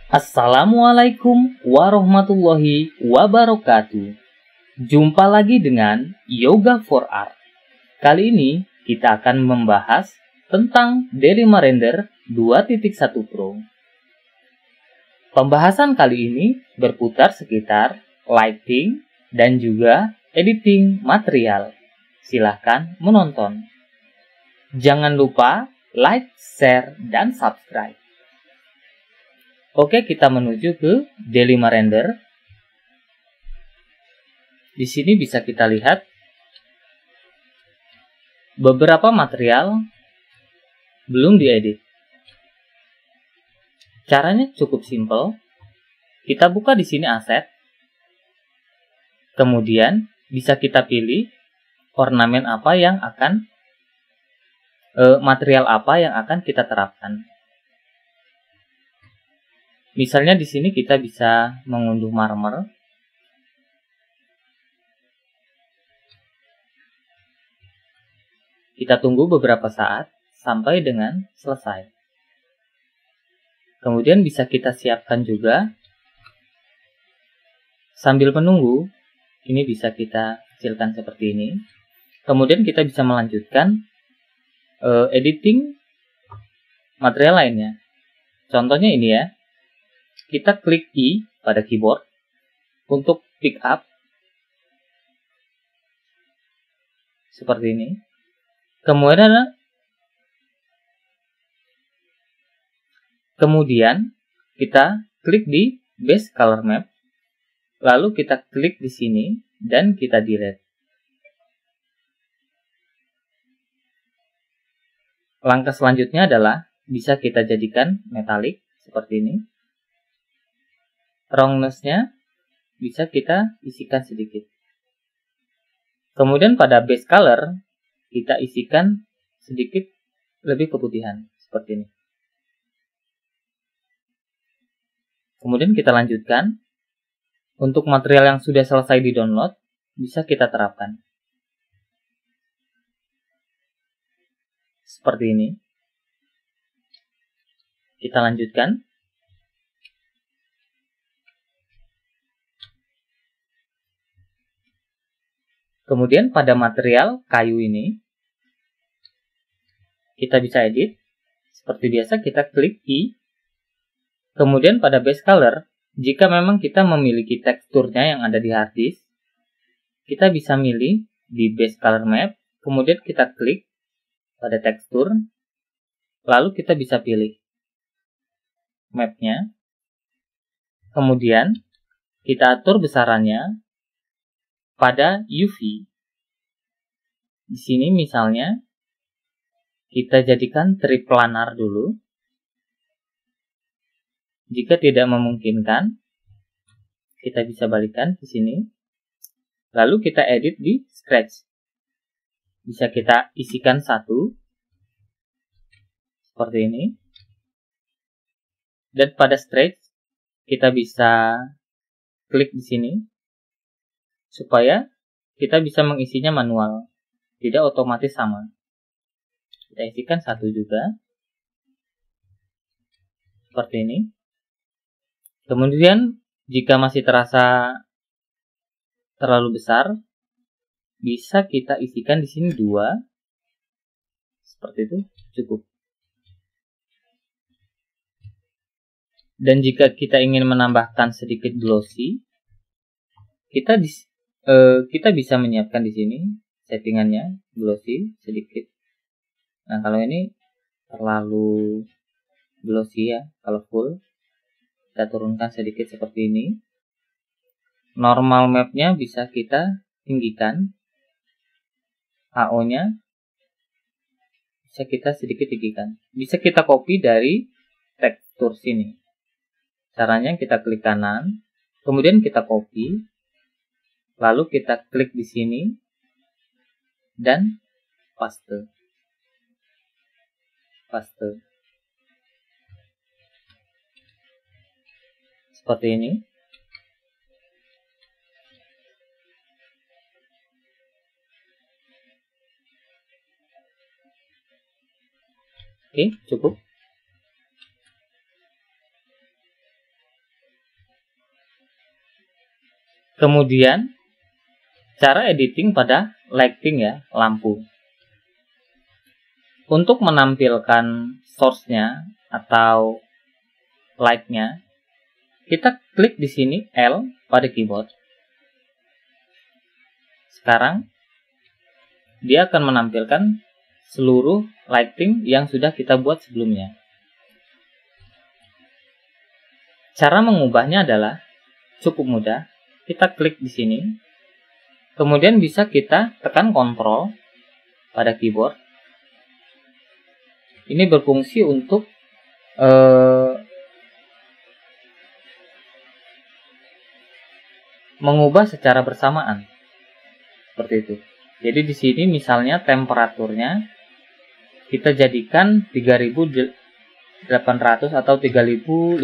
Assalamualaikum warahmatullahi wabarakatuh. Jumpa lagi dengan Yoga for Art. Kali ini kita akan membahas tentang Dayllima Render 2.1 Pro. Pembahasan kali ini berputar sekitar lighting dan juga editing material. Silahkan menonton. Jangan lupa like, share, dan subscribe. Oke, kita menuju ke Dayllima Render. Di sini bisa kita lihat beberapa material belum diedit. Caranya cukup simpel. Kita buka di sini aset. Kemudian bisa kita pilih ornamen apa yang akan material apa yang akan kita terapkan. Misalnya di sini kita bisa mengunduh marmer. Kita tunggu beberapa saat sampai dengan selesai. Kemudian bisa kita siapkan juga. Sambil menunggu, ini bisa kita kecilkan seperti ini. Kemudian kita bisa melanjutkan editing material lainnya. Contohnya ini ya. Kita klik I pada keyboard untuk pick up seperti ini. Kemudian kita klik di base color map, lalu kita klik di sini dan kita delete. Langkah selanjutnya adalah bisa kita jadikan metalik seperti ini. Wrongness-nya bisa kita isikan sedikit. Kemudian pada base color kita isikan sedikit lebih keputihan seperti ini. Kemudian kita lanjutkan. Untuk material yang sudah selesai di download bisa kita terapkan seperti ini. Kita lanjutkan. Kemudian pada material kayu ini, kita bisa edit. Seperti biasa kita klik I. Kemudian pada base color, jika memang kita memiliki teksturnya yang ada di hard disk, kita bisa milih di base color map. Kemudian kita klik pada tekstur. Lalu kita bisa pilih mapnya. Kemudian kita atur besarannya pada UV. Di sini misalnya kita jadikan triplanar dulu. Jika tidak memungkinkan, kita bisa balikkan di sini. Lalu kita edit di Scratch. Bisa kita isikan satu seperti ini. Dan pada Stretch kita bisa klik di sini supaya kita bisa mengisinya manual, tidak otomatis sama. Kita isikan satu juga seperti ini. Kemudian jika masih terasa terlalu besar, bisa kita isikan di sini dua seperti itu, cukup. Dan jika kita ingin menambahkan sedikit glossy, kita bisa menyiapkan di sini settingannya glossy sedikit. Nah, kalau ini terlalu glossy ya, kalau full kita turunkan sedikit seperti ini. Normal mapnya bisa kita tinggikan, HO-nya bisa kita sedikit tinggikan. Bisa kita copy dari tekstur sini. Caranya kita klik kanan, kemudian kita copy, lalu kita klik di sini dan paste. Seperti ini. Oke, cukup. Kemudian cara editing pada lighting ya, lampu. Untuk menampilkan source-nya atau light-nya, kita klik di sini L pada keyboard. Sekarang dia akan menampilkan seluruh lighting yang sudah kita buat sebelumnya. Cara mengubahnya adalah cukup mudah. Kita klik di sini. Kemudian bisa kita tekan Ctrl pada keyboard. Ini berfungsi untuk mengubah secara bersamaan. Seperti itu. Jadi di sini misalnya temperaturnya kita jadikan 3800 atau 3500.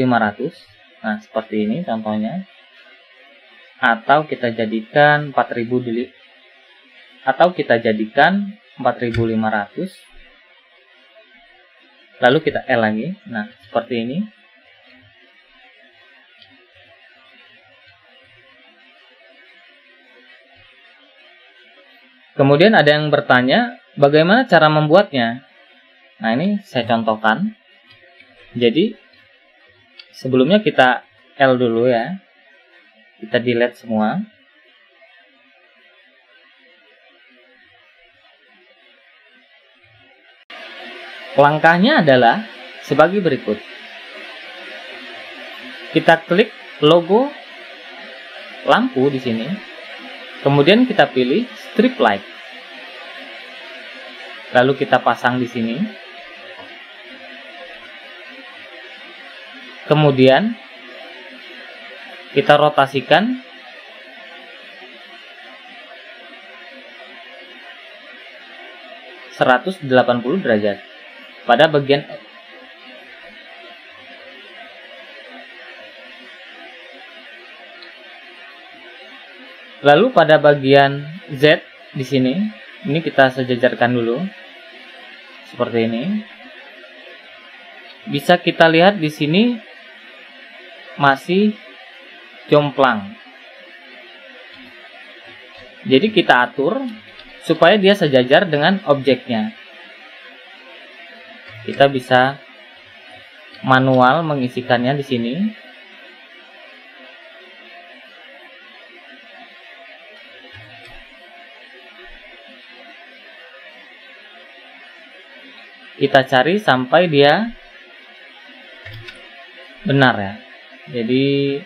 Nah, seperti ini contohnya. Atau kita jadikan 4000 atau kita jadikan 4500. Lalu kita L lagi. Nah, seperti ini. Kemudian ada yang bertanya, bagaimana cara membuatnya? Nah, ini saya contohkan. Jadi, sebelumnya kita L dulu ya. Kita delete semua. Langkahnya adalah sebagai berikut. Kita klik logo lampu di sini. Kemudian kita pilih strip light. Lalu kita pasang di sini. Kemudian kita rotasikan (180 derajat) pada bagian lalu pada bagian Z di sini, ini kita sejajarkan dulu seperti ini. Bisa kita lihat di sini masih jomplang. Jadi kita atur supaya dia sejajar dengan objeknya. Kita bisa manual mengisikannya di sini. Kita cari sampai dia benar ya. Jadi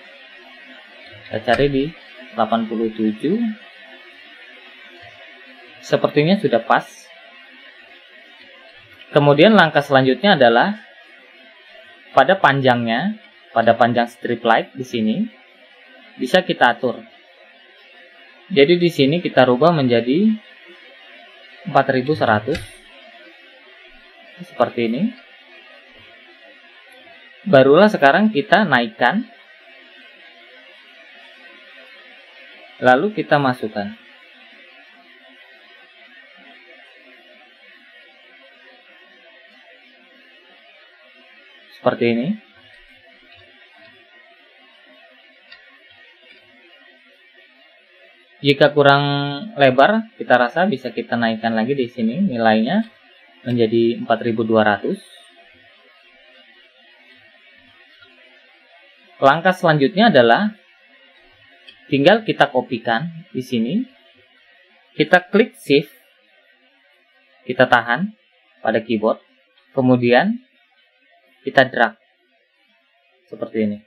kita cari di 87. Sepertinya sudah pas. Kemudian langkah selanjutnya adalah pada panjangnya, pada panjang strip light di sini bisa kita atur. Jadi di sini kita rubah menjadi 4100 seperti ini. Barulah sekarang kita naikkan. Lalu kita masukkan. Seperti ini. Jika kurang lebar, kita rasa bisa kita naikkan lagi di sini nilainya menjadi 4200. Langkah selanjutnya adalah tinggal kita kopikan di sini. Kita klik Shift. Kita tahan pada keyboard. Kemudian kita drag seperti ini.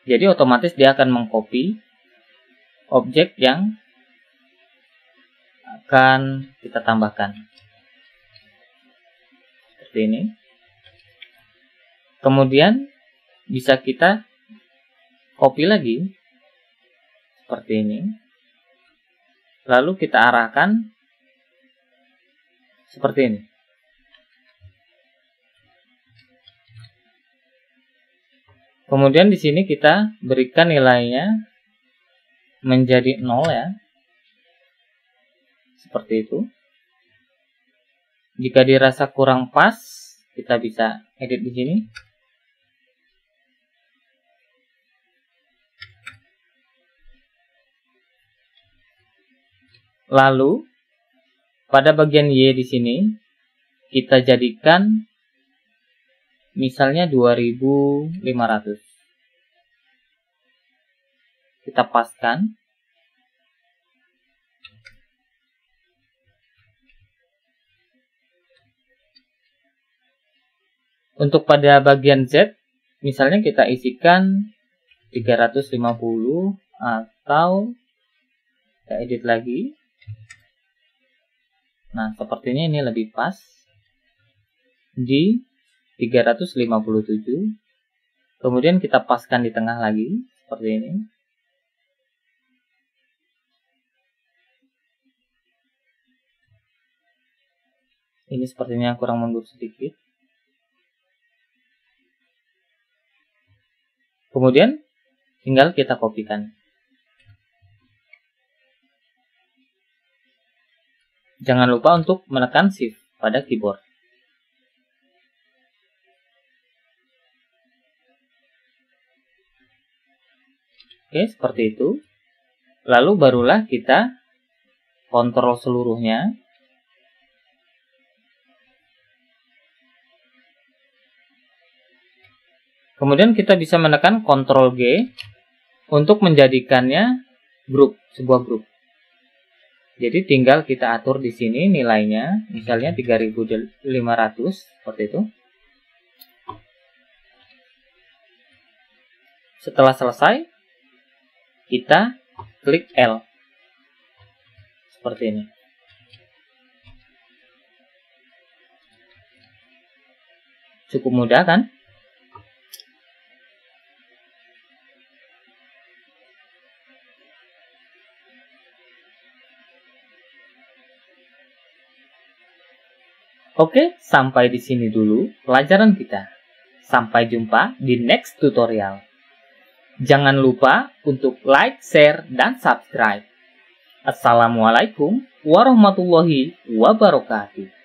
Jadi otomatis dia akan mengcopy objek yang akan kita tambahkan. Seperti ini. Kemudian bisa kita copy lagi seperti ini. Lalu kita arahkan seperti ini. Kemudian di sini kita berikan nilainya menjadi 0 ya. Seperti itu. Jika dirasa kurang pas, kita bisa edit di sini. Lalu pada bagian Y di sini kita jadikan misalnya 2500. Kita paskan. Untuk pada bagian Z, misalnya kita isikan 350 atau kita edit lagi. Nah, sepertinya ini lebih pas di 357. Kemudian kita paskan di tengah lagi seperti ini. Ini sepertinya kurang mundur sedikit. Kemudian tinggal kita kopikan. Jangan lupa untuk menekan Shift pada keyboard. Oke, seperti itu. Lalu barulah kita kontrol seluruhnya. Kemudian kita bisa menekan Ctrl G untuk menjadikannya grup, sebuah grup. Jadi tinggal kita atur di sini nilainya, misalnya 3500 seperti itu. Setelah selesai, kita klik L. Seperti ini. Cukup mudah kan? Oke, sampai di sini dulu pelajaran kita. Sampai jumpa di next tutorial. Jangan lupa untuk like, share, dan subscribe. Assalamualaikum warahmatullahi wabarakatuh.